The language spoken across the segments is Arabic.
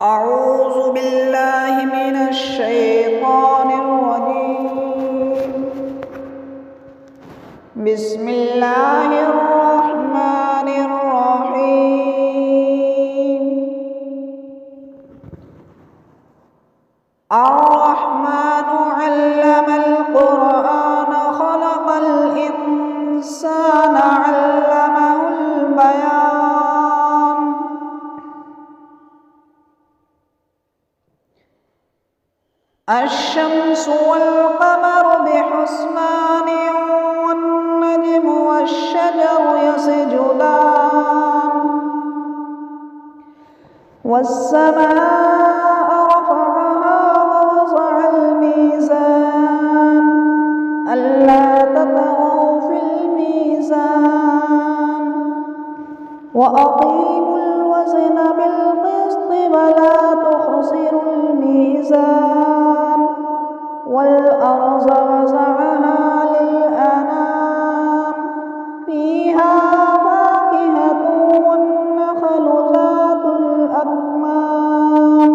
أعوذ بالله من الشيطان الرجيم. بسم الله الرحمن الرحيم. الرحمن علم القرآن خلق الإنسان علمه البيان. الشمس والقمر بحسبان والنجم والشجر يسجدان والسماء رفعها ووضع الميزان ألا تطغوا في الميزان وأقيموا الوزن بالقسط ولا تخسروا الميزان والأرض وسعها للأنام فيها فاكهة والنخل ذات الأكمام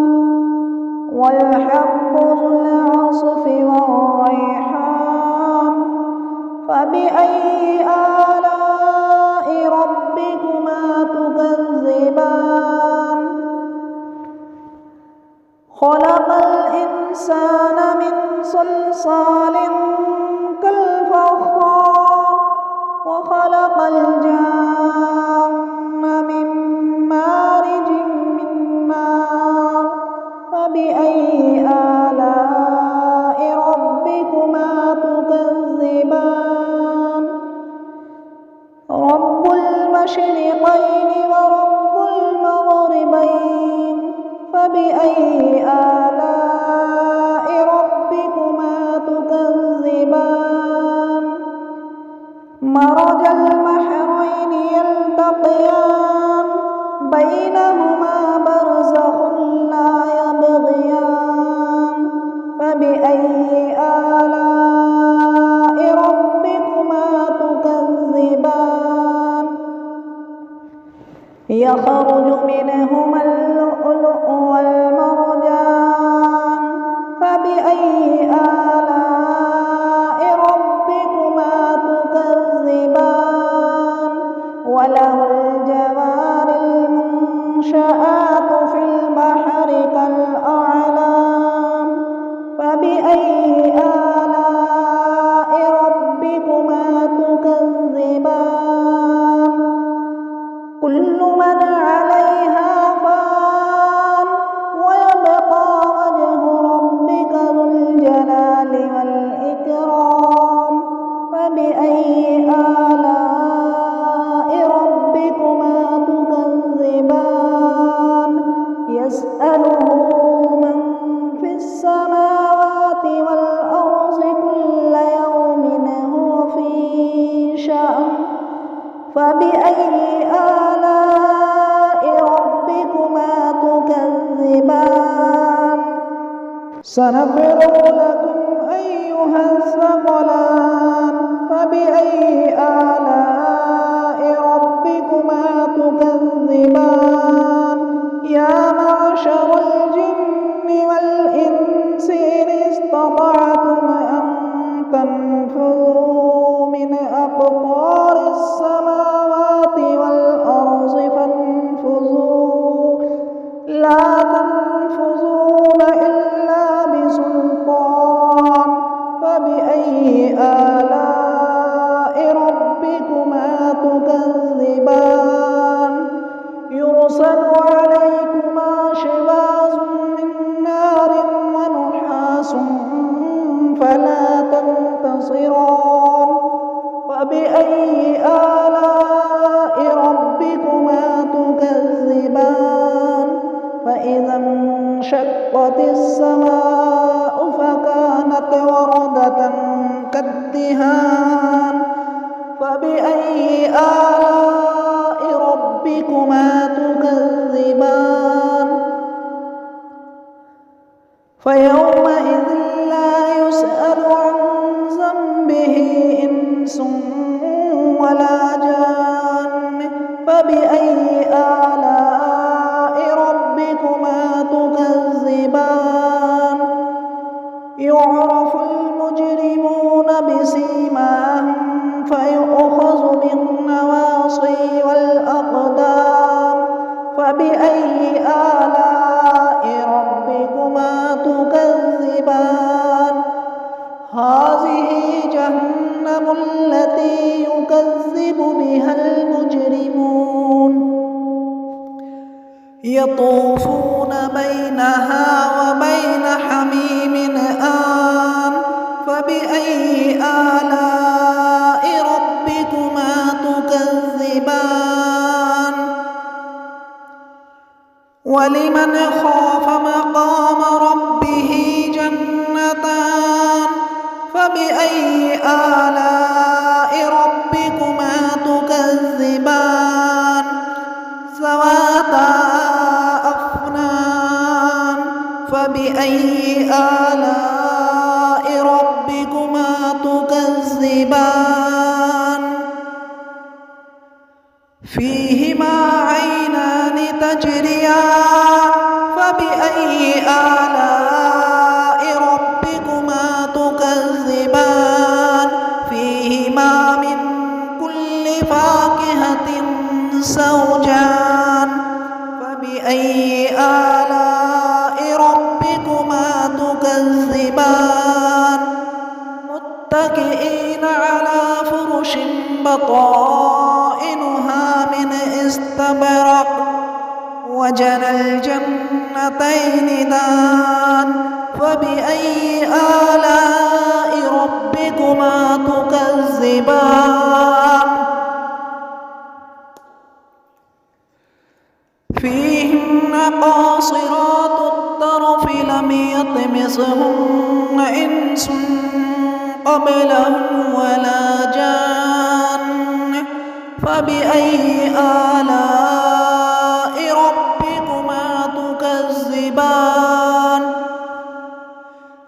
والحب ذو العصف والريحان فبأي آلاء ربكما تكذبان خلق الإنسان من صلصال كالفخار وخلق الجن من مارج من نار فبأي آلاء ربكما تكذبان رب المشرقين ورب المغربين فبأي آلاء ربكما تكذبان مرج البحرين يلتقيان بينهما برزخ لا يبغيان فبأي آلاء ربكما تكذبان يخرج منهما اللؤلؤ والمرجان فبأي آلاء ربكما تكذبان وله الجوار المنشآت في البحر كالأعلام فبأي آلاء ربكما تكذبان كل من عليها فان ويبقى وجه ربك ذو الجلال والإكرام فبأي آلاء ربكما تكذبان يسأله من في السماوات والأرض كل يوم هو في شأن فبأي آلاء ربكما تكذبان سنفرغ لكم أيها الثقلان فبأي آلاء ربكما تكذبان يا معشر الجن والإنس إن استطعتم أن تنفذوا من أقطار السماوات والأرض فانفذوا لا تنفذون إلا بسلطان فبأي آلاء ربكما تكذبان يرسل عليكما شواظ من نار ونحاس فلا تنتصران فبأي آلاء ربكما تكذبان فإذا انشقت السماء فكانت وردة كالدهان فبأي آلاء ربكما تكذبان فيومئذ لا يسأل عن ذنبه إنس ولا جان فبأي آلاء ربكما تكذبان يعرف المجرمون بسيماهم فيؤخذ بالنواصي والأقدام فبأي آلاء ربكما تكذبان هذه جهنم التي يكذب بها المجرمون يطوفون بينها وبين حميم آن فبأي آلاء ربكما تكذبان ولمن خاف مقام ربه جنتان فبأي آلاء ربكما تكذبان ذواتا أفنان فبأي آلاء ربكما تكذبان فيهما عينان تجريان فبأي آلاء ربكما تكذبان فيهما من كل فاكهة زوجان فبأي آلاء ربكما تكذبان متكئين على فرش بطائنها من استبرق وجنى الجنتين دان فبأي آلاء ربكما تكذبان فيهن قاصرات الطرف لم يطمثهن إنس قبلهم ولا جان فبأي آلاء ربكما تكذبان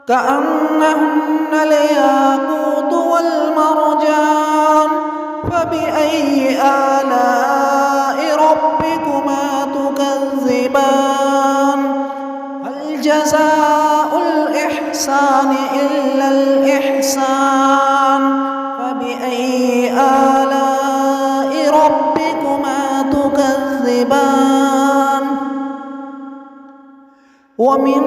كأنهن الياقوت والمرجان فبأي آلاء ربكما تكذبان هل جزاء الإحسان إلا الإحسان فبأي آلاء ربكما تكذبان ومن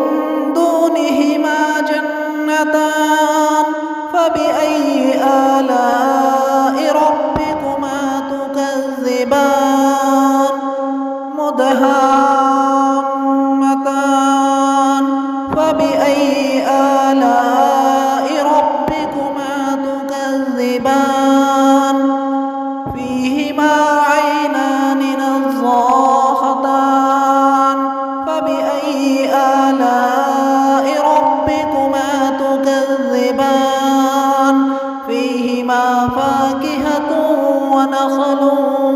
دونهما جنتان فبأي آلاء ربكما تكذبان مدهامتان فبأي آلاء ربكما تكذبان فيهما عينان نضاختان فبأي آلاء ربكما تكذبان فيهما فاكهة ونخل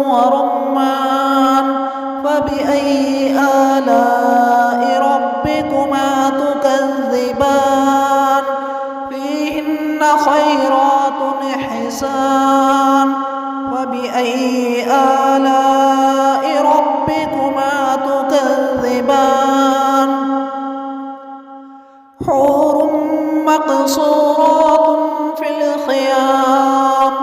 ورمان فبأي آلاء ربكما تكذبان فيهن خيرات حسان فبأي آلاء ربكما تكذبان حور مقصورات في الخيام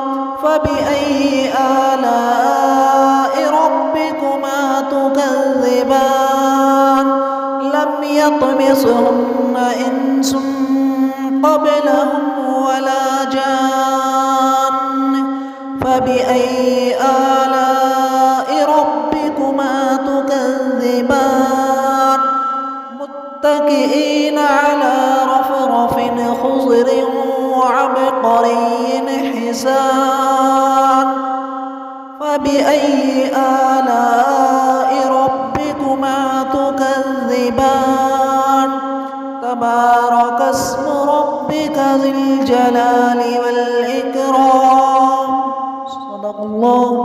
فبأي آلاء ربكما تكذبان لم يطمثهن إنس قبلهم ولا جان فبأي آلاء ربكما تكذبان متكئين على رفرف خضر وعبقري حسان فبأي آلاء ربكما تكذبان تبارك اسم ربك ذي الجلال والإكرام صدق الله